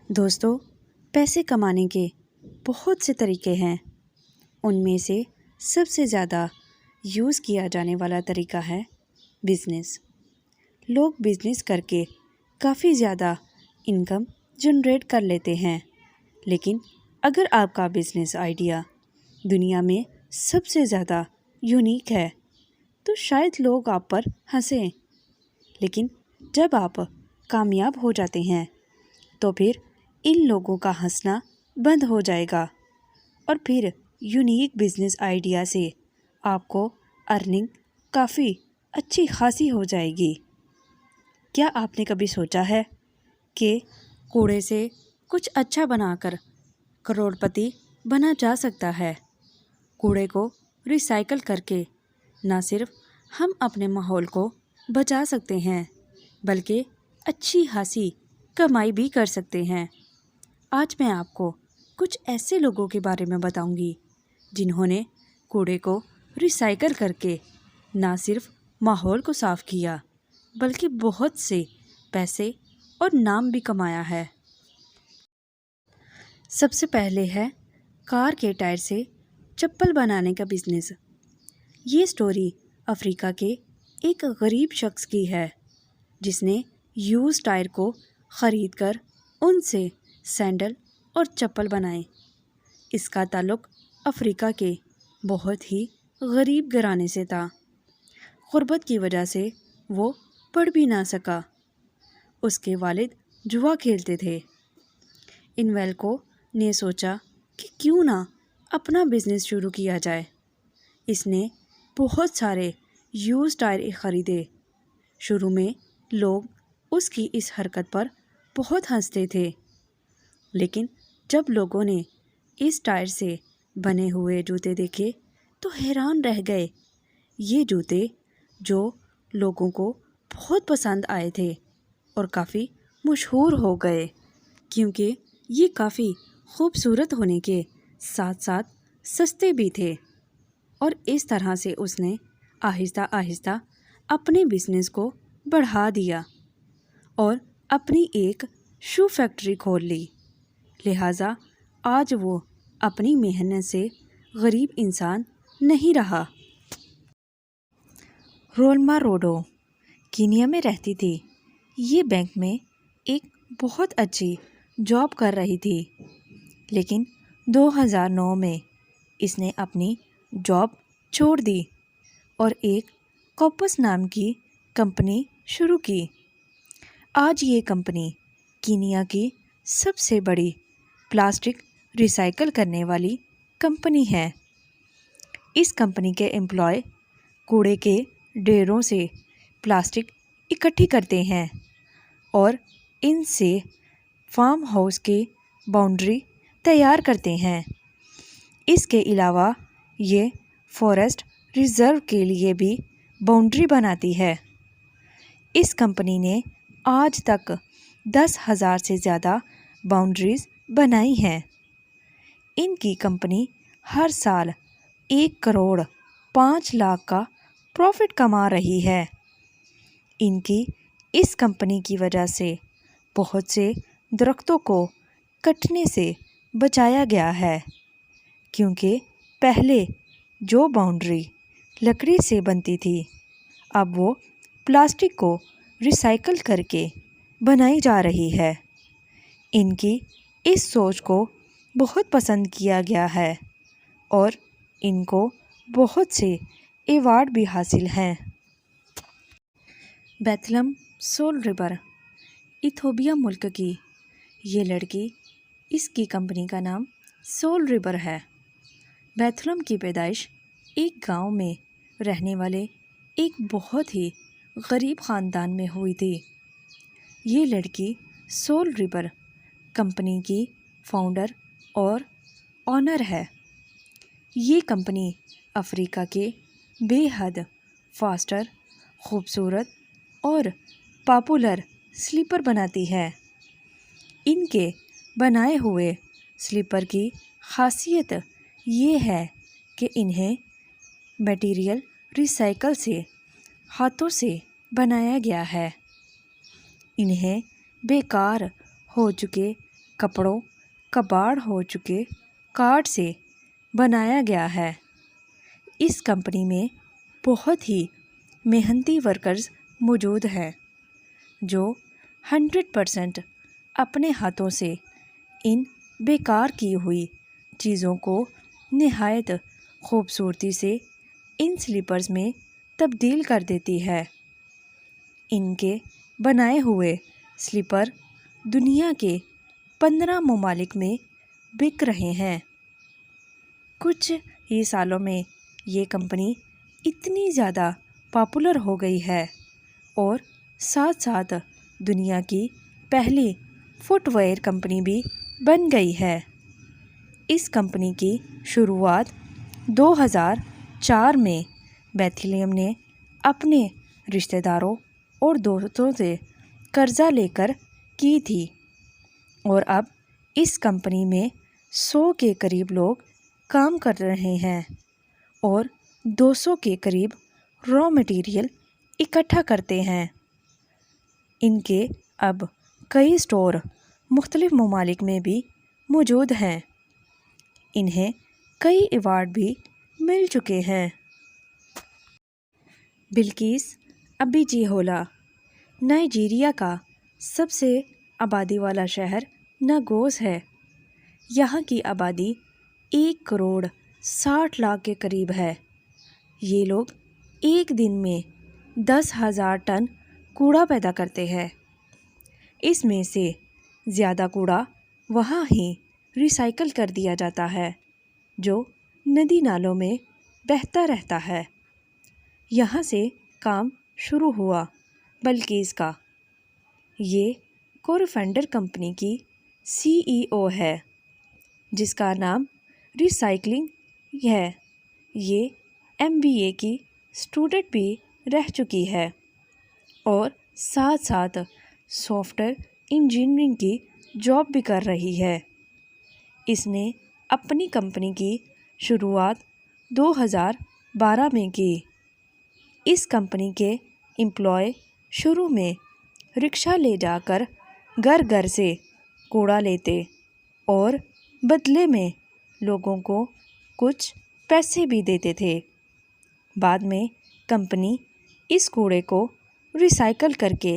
دوستو، پیسے کمانے کے بہت سے طریقے ہیں۔ ان میں سے سب سے زیادہ یوز کیا جانے والا طریقہ ہے بزنس۔ لوگ بزنس کر کے کافی زیادہ انکم جنریٹ کر لیتے ہیں، لیکن اگر آپ کا بزنس آئیڈیا دنیا میں سب سے زیادہ یونیک ہے تو شاید لوگ آپ پر ہنسیں، لیکن جب آپ کامیاب ہو جاتے ہیں تو پھر ان لوگوں کا ہنسنا بند ہو جائے گا، اور پھر یونیک بزنس آئیڈیا سے آپ کو ارننگ کافی اچھی خاصی ہو جائے گی۔ کیا آپ نے کبھی سوچا ہے کہ کوڑے سے کچھ اچھا بنا کر کروڑ پتی بنا جا سکتا ہے؟ کوڑے کو ریسائیکل کر کے نہ صرف ہم اپنے ماحول کو بچا سکتے ہیں بلکہ اچھی خاصی کمائی بھی کر سکتے ہیں۔ آج میں آپ کو کچھ ایسے لوگوں کے بارے میں بتاؤں گی جنہوں نے کوڑے کو ریسائیکل کر کے نہ صرف ماحول کو صاف کیا بلکہ بہت سے پیسے اور نام بھی کمایا ہے۔ سب سے پہلے ہے کار کے ٹائر سے چپل بنانے کا بزنس۔ یہ سٹوری افریقہ کے ایک غریب شخص کی ہے جس نے یوز ٹائر کو خرید کر ان سے سینڈل اور چپل بنائے۔ اس کا تعلق افریقہ کے بہت ہی غریب گھرانے سے تھا۔ غربت کی وجہ سے وہ پڑھ بھی نہ سکا۔ اس کے والد جوا کھیلتے تھے۔ انویلکو نے سوچا کہ کیوں نہ اپنا بزنس شروع کیا جائے۔ اس نے بہت سارے یوز ٹائر خریدے۔ شروع میں لوگ اس کی اس حرکت پر بہت ہنستے تھے، لیکن جب لوگوں نے اس ٹائر سے بنے ہوئے جوتے دیکھے تو حیران رہ گئے۔ یہ جوتے جو لوگوں کو بہت پسند آئے تھے اور کافی مشہور ہو گئے کیونکہ یہ کافی خوبصورت ہونے کے ساتھ ساتھ سستے بھی تھے، اور اس طرح سے اس نے آہستہ آہستہ اپنے بزنس کو بڑھا دیا اور اپنی ایک شو فیکٹری کھول لی۔ لہٰذا آج وہ اپنی محنت سے غریب انسان نہیں رہا۔ رولما روڈو کینیا میں رہتی تھی۔ یہ بینک میں ایک بہت اچھی جاب کر رہی تھی، لیکن 2009 میں اس نے اپنی جاب چھوڑ دی اور ایک کوپس نام کی کمپنی شروع کی۔ آج یہ کمپنی کینیا کی سب سے بڑی پلاسٹک ریسائیکل کرنے والی کمپنی ہے۔ اس کمپنی کے امپلائی کوڑے کے ڈھیروں سے پلاسٹک اکٹھی کرتے ہیں اور ان سے فارم ہاؤس کی باؤنڈری تیار کرتے ہیں۔ اس کے علاوہ یہ فارسٹ ریزرو کے لیے بھی باؤنڈری بناتی ہے۔ اس کمپنی نے آج تک 10,000 سے زیادہ باؤنڈریز بنائی ہیں۔ ان کی کمپنی ہر سال 1,05,00,000 کا پروفٹ کما رہی ہے۔ ان کی اس کمپنی کی وجہ سے بہت سے درختوں کو کٹنے سے بچایا گیا ہے، کیونکہ پہلے جو باؤنڈری لکڑی سے بنتی تھی اب وہ پلاسٹک کو ریسائیکل کر کے بنائی جا رہی ہے۔ ان کی اس سوچ کو بہت پسند کیا گیا ہے اور ان کو بہت سے ایوارڈ بھی حاصل ہیں۔ بیتھلہم سول ربر ایتھوپیا ملک کی یہ لڑکی، اس کی کمپنی کا نام سول ربر ہے۔ بیتھلہم کی پیدائش ایک گاؤں میں رہنے والے ایک بہت ہی غریب خاندان میں ہوئی تھی۔ یہ لڑکی سول ربر کمپنی کی فاؤنڈر اور اونر ہے۔ یہ کمپنی افریقہ کے بے حد فاسٹر، خوبصورت اور پاپولر سلیپر بناتی ہے۔ ان کے بنائے ہوئے سلیپر کی خاصیت یہ ہے کہ انہیں میٹیریل ریسائیکل سے ہاتھوں سے بنایا گیا ہے۔ انہیں بیکار ہو چکے کپڑوں کباڑ ہو چکے کارڈ سے بنایا گیا ہے۔ اس کمپنی میں بہت ہی محنتی ورکرز موجود ہیں جو 100% اپنے ہاتھوں سے ان بیکار کی ہوئی چیزوں کو نہایت خوبصورتی سے ان سلیپرز میں تبدیل کر دیتی ہے۔ ان کے بنائے ہوئے سلیپر دنیا کے 15 ممالک میں بک رہے ہیں۔ کچھ ہی سالوں میں یہ کمپنی اتنی زیادہ پاپولر ہو گئی ہے اور ساتھ ساتھ دنیا کی پہلی فٹ ویئر کمپنی بھی بن گئی ہے۔ اس کمپنی کی شروعات 2004 میں بیتھلیم نے اپنے رشتہ داروں اور دوستوں سے قرضہ لے کر کی تھی اور اب اس کمپنی میں 100 کے قریب لوگ کام کر رہے ہیں اور 200 کے قریب را مٹیریل اکٹھا کرتے ہیں۔ ان کے اب کئی اسٹور مختلف ممالک میں بھی موجود ہیں۔ انہیں کئی ایوارڈ بھی مل چکے ہیں۔ بلقیس ابیجیہولا نائجیریا کا سب سے آبادی والا شہر لاگوس ہے۔ یہاں کی آبادی 1,60,00,000 کے قریب ہے۔ یہ لوگ ایک دن میں 10,000 ٹن کوڑا پیدا کرتے ہیں۔ اس میں سے زیادہ کوڑا وہاں ہی ری سائیکل کر دیا جاتا ہے جو ندی نالوں میں بہتا رہتا ہے۔ یہاں سے کام شروع ہوا بلقیس کا۔ یہ کورفینڈر کمپنی کی CEO ہے جس کا نام ری سائیکلنگ ہے۔ یہ MBA کی اسٹوڈنٹ بھی رہ چکی ہے اور ساتھ ساتھ سافٹ ویئر انجینئرنگ کی جاب بھی کر رہی ہے۔ اس نے اپنی کمپنی کی شروعات 2012 میں کی۔ اس کمپنی کے امپلائی شروع میں رکشہ لے جا کر گھر گھر سے کوڑا لیتے اور بدلے میں لوگوں کو کچھ پیسے بھی دیتے تھے۔ بعد میں کمپنی اس کوڑے کو ری سائیکل کر کے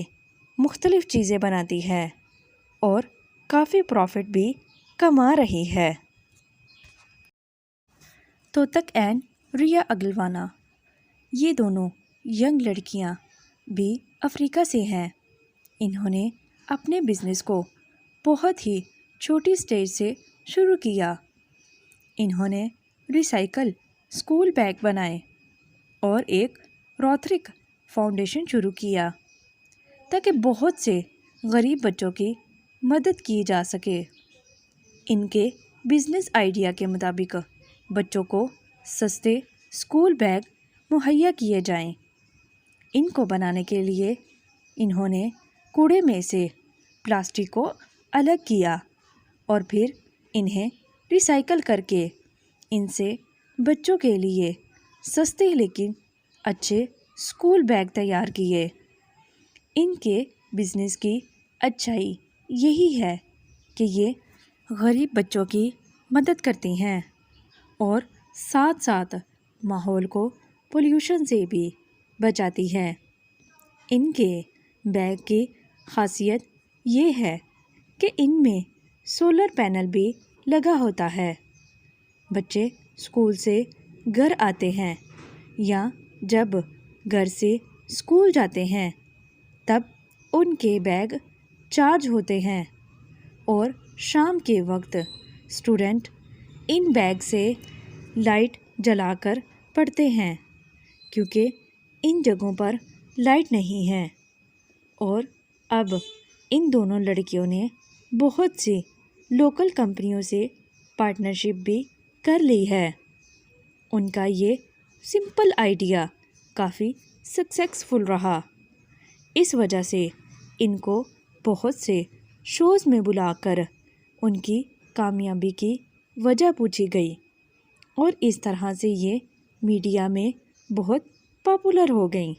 مختلف چیزیں بناتی ہے اور کافی پروفٹ بھی کما رہی ہے۔ توتک اینڈ ریا اگلوانا یہ دونوں ینگ لڑکیاں بھی افریقہ سے ہیں۔ انہوں نے اپنے بزنس کو بہت ہی چھوٹی سٹیج سے شروع کیا۔ انہوں نے ری سائیکل اسکول بیگ بنائے اور ایک روترک فاؤنڈیشن شروع کیا تاکہ بہت سے غریب بچوں کی مدد کی جا سکے۔ ان کے بزنس آئیڈیا کے مطابق بچوں کو سستے اسکول بیگ مہیا کیے جائیں۔ ان کو بنانے کے لیے انہوں نے کوڑے میں سے پلاسٹک کو الگ کیا اور پھر انہیں ری سائیکل کر کے ان سے بچوں کے لیے سستے لیکن اچھے اسکول بیگ تیار کیے۔ ان کے بزنس کی اچھائی یہی ہے کہ یہ غریب بچوں کی مدد کرتی ہیں اور ساتھ ساتھ ماحول کو پولیوشن سے بھی بچاتی ہے۔ ان کے بیگ کی خاصیت یہ ہے کہ ان میں سولر پینل بھی لگا ہوتا ہے۔ بچے اسکول سے گھر آتے ہیں یا جب گھر سے اسکول جاتے ہیں تب ان کے بیگ چارج ہوتے ہیں اور شام کے وقت اسٹوڈنٹ ان بیگ سے لائٹ جلا کر پڑھتے ہیں کیونکہ ان جگہوں پر لائٹ نہیں ہے۔ اور اب ان دونوں لڑکیوں نے بہت سی لوکل کمپنیوں سے پارٹنرشپ بھی کر لی ہے۔ ان کا یہ سمپل آئیڈیا کافی سکسیسفل رہا۔ اس وجہ سے ان کو بہت سے شوز میں بلا کر ان کی کامیابی کی وجہ پوچھی گئی اور اس طرح سے یہ میڈیا میں بہت پاپولر ہو گئیں۔